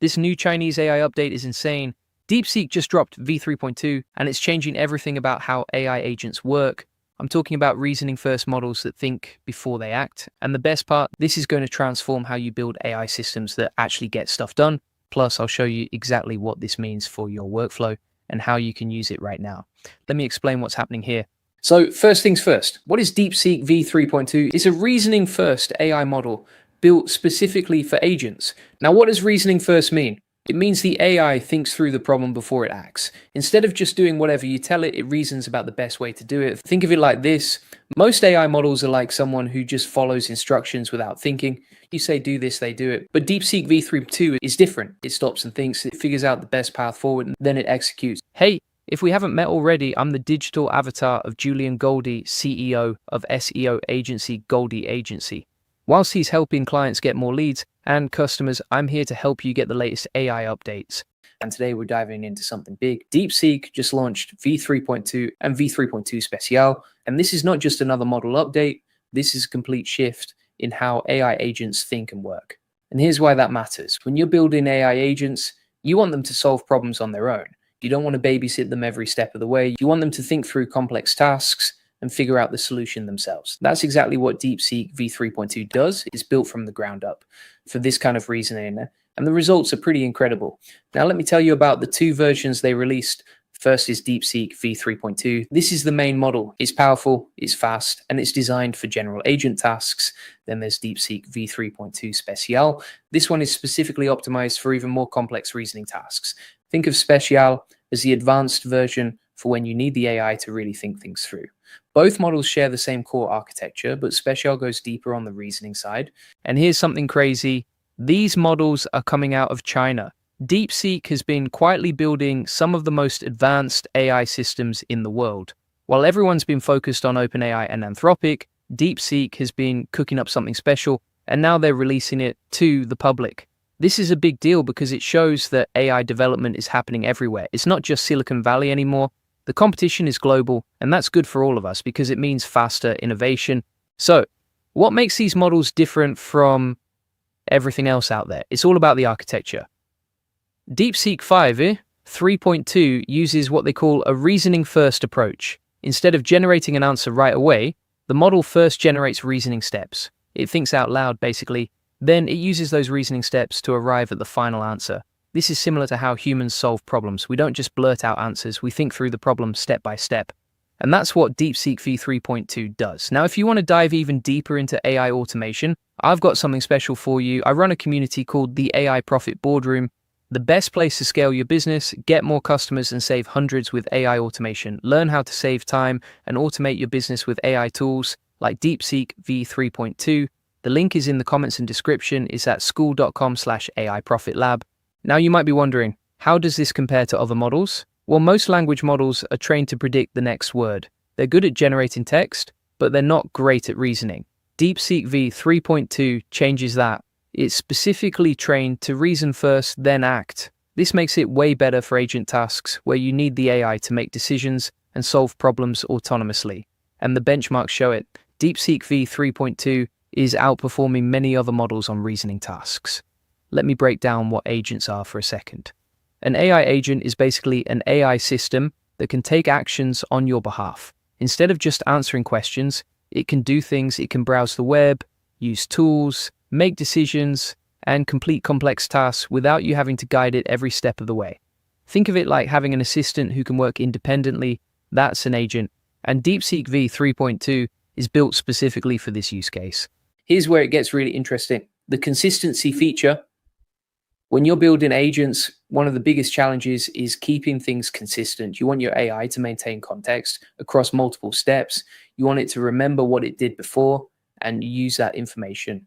This new Chinese AI update is insane. DeepSeek just dropped v3.2, and it's changing everything about how AI agents work. I'm talking about reasoning first models that think before they act. And the best part, this is going to transform how you build AI systems that actually get stuff done. Plus, I'll show you exactly what this means for your workflow and how you can use it right now. Let me explain what's happening here. So first things first, what is DeepSeek v3.2? It's a reasoning first AI model built specifically for agents. Now, what does reasoning first mean? It means the AI thinks through the problem before it acts. Instead of just doing whatever you tell it, it reasons about the best way to do it. Think of it like this. Most AI models are like someone who just follows instructions without thinking. You say do this, they do it. But DeepSeek v3.2 is different. It stops and thinks, it figures out the best path forward, and then it executes. Hey, if we haven't met already, I'm the digital avatar of Julian Goldie, CEO of SEO agency Goldie Agency. Whilst he's helping clients get more leads and customers, I'm here to help you get the latest AI updates. And today we're diving into something big. DeepSeek just launched v3.2 and v3.2 Special. And this is not just another model update. This is a complete shift in how AI agents think and work. And here's why that matters. When you're building AI agents, you want them to solve problems on their own. You don't want to babysit them every step of the way. You want them to think through complex tasks and figure out the solution themselves. That's exactly what DeepSeek v3.2 does. It's built from the ground up for this kind of reasoning, and the results are pretty incredible. Now, let me tell you about the two versions they released. First is DeepSeek v3.2. This is the main model. It's powerful, it's fast, and it's designed for general agent tasks. Then there's DeepSeek v3.2 Special. This one is specifically optimized for even more complex reasoning tasks. Think of Special as the advanced version for when you need the AI to really think things through. Both models share the same core architecture, but Special goes deeper on the reasoning side. And here's something crazy. These models are coming out of China. DeepSeek has been quietly building some of the most advanced AI systems in the world. While everyone's been focused on OpenAI and Anthropic, DeepSeek has been cooking up something special, and now they're releasing it to the public. This is a big deal because it shows that AI development is happening everywhere. It's not just Silicon Valley anymore. The competition is global, and that's good for all of us because it means faster innovation. So, what makes these models different from everything else out there? It's all about the architecture. DeepSeek 3.2 uses what they call a reasoning-first approach. Instead of generating an answer right away, the model first generates reasoning steps. It thinks out loud, basically. Then it uses those reasoning steps to arrive at the final answer. This is similar to how humans solve problems. We don't just blurt out answers, we think through the problem step by step. And that's what DeepSeek v3.2 does. Now, if you want to dive even deeper into AI automation, I've got something special for you. I run a community called the AI Profit Boardroom, the best place to scale your business, get more customers, and save hundreds with AI automation. Learn how to save time and automate your business with AI tools like DeepSeek v3.2. The link is in the comments and description. It's at school.com/AI Profit Lab. Now you might be wondering, how does this compare to other models? Well, most language models are trained to predict the next word. They're good at generating text, but they're not great at reasoning. DeepSeek v3.2 changes that. It's specifically trained to reason first, then act. This makes it way better for agent tasks where you need the AI to make decisions and solve problems autonomously. And the benchmarks show it. DeepSeek v3.2 is outperforming many other models on reasoning tasks. Let me break down what agents are for a second. An AI agent is basically an AI system that can take actions on your behalf. Instead of just answering questions, it can do things. It can browse the web, use tools, make decisions, and complete complex tasks without you having to guide it every step of the way. Think of it like having an assistant who can work independently. That's an agent. And DeepSeek v3.2 is built specifically for this use case. Here's where it gets really interesting. The consistency feature. When you're building agents, one of the biggest challenges is keeping things consistent. You want your AI to maintain context across multiple steps. You want it to remember what it did before and use that information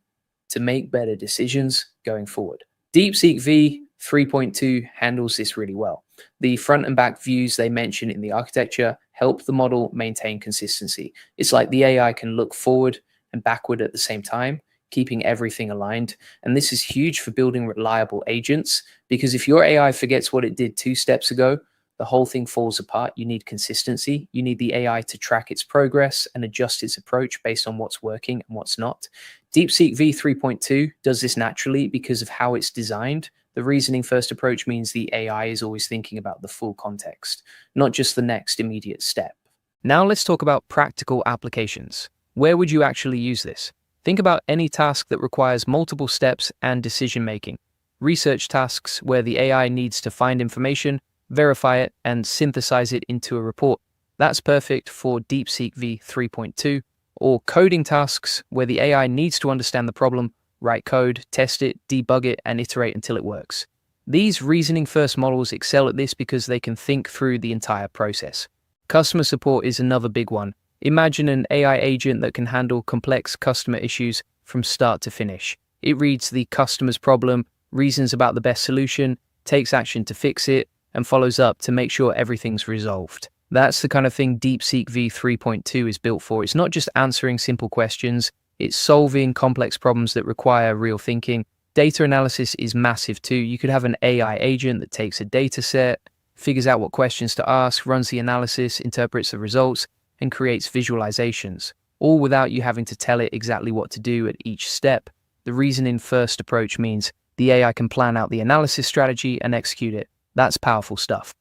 to make better decisions going forward. DeepSeek v3.2 handles this really well. The front and back views they mention in the architecture help the model maintain consistency. It's like the AI can look forward and backward at the same time, keeping everything aligned. And this is huge for building reliable agents, because if your AI forgets what it did 2 steps ago, the whole thing falls apart. You need consistency. You need the AI to track its progress and adjust its approach based on what's working and what's not. DeepSeek v3.2 does this naturally because of how it's designed. The reasoning first approach means the AI is always thinking about the full context, not just the next immediate step. Now let's talk about practical applications. Where would you actually use this? Think about any task that requires multiple steps and decision making. Research tasks where the AI needs to find information, verify it, and synthesize it into a report. That's perfect for DeepSeek v3.2. Or coding tasks where the AI needs to understand the problem, write code, test it, debug it, and iterate until it works. These reasoning-first models excel at this because they can think through the entire process. Customer support is another big one. Imagine an AI agent that can handle complex customer issues from start to finish. It reads the customer's problem, reasons about the best solution, takes action to fix it, and follows up to make sure everything's resolved. That's the kind of thing DeepSeek v3.2 is built for. It's not just answering simple questions, it's solving complex problems that require real thinking. Data analysis is massive too. You could have an AI agent that takes a data set, figures out what questions to ask, runs the analysis, interprets the results, and creates visualizations, all without you having to tell it exactly what to do at each step. The reasoning first approach means the AI can plan out the analysis strategy and execute it. That's powerful stuff.